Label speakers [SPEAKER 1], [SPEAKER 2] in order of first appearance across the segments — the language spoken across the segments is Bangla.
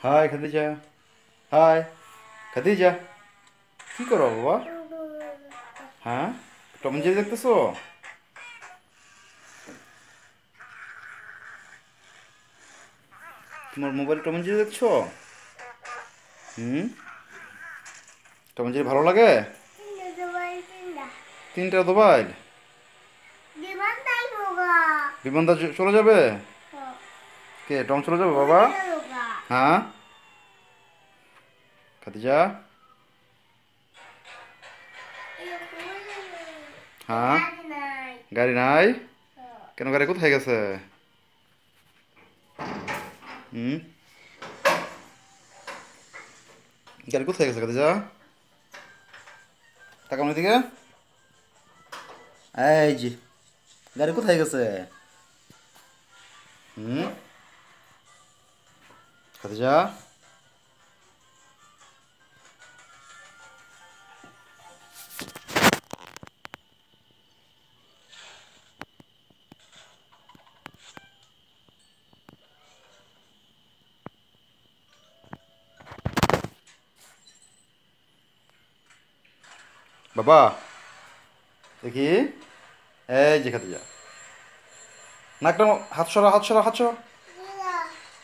[SPEAKER 1] হাই খাদিজা। হাই খাদিজা, কি করো বাবা? হ্যাঁ, টম এন্ড জেরি দেখতেছো? তোমার মোবাইল টম এন্ড জেরি দেখছো? হুম, টম এন্ড জেরি ভালো লাগে? তিনটা মোবাইল? বিমানটা চলে যাবে? কে, টম চলে যাবে বাবা? হ্যাঁ খাদিজা। হ্যাঁ, গাড়ি নাই? কেন, গাড়ি কোথায় গেছে? হুম, গাড়ি কোথায় গেছে খাদিজা? টাকা মনে দিকে। এই যে, গাড়ি কোথায় গেছে? হুম, খাদিজা। বাবা, দেখি। এই যে খাদিজা, নাকটা, হাত সরা, হাত সরা, হাত সরা।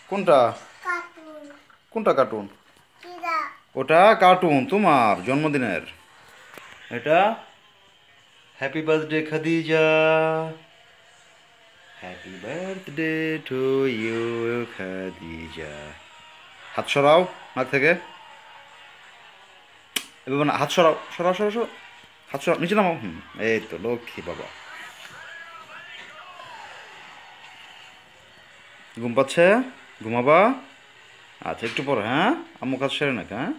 [SPEAKER 1] কোনটা? কোনটা কার্টুন? ওটা কার্টুন তোমার জন্মদিনের। এটা happy birthday Khadija, happy birthday to you Khadija. হাত সরাও নাক থেকে। এবার না, হাত সরাও, সরাও সরাও সরাও। হাত সরাও, নিচে নামাও। এই তো লক্ষ্মী বাবা। ঘুম পাচ্ছে? ঘুমাবা? আচ্ছা, একটু পরে। হ্যাঁ, আম্মু কাজ সেরে নাকি? হ্যাঁ।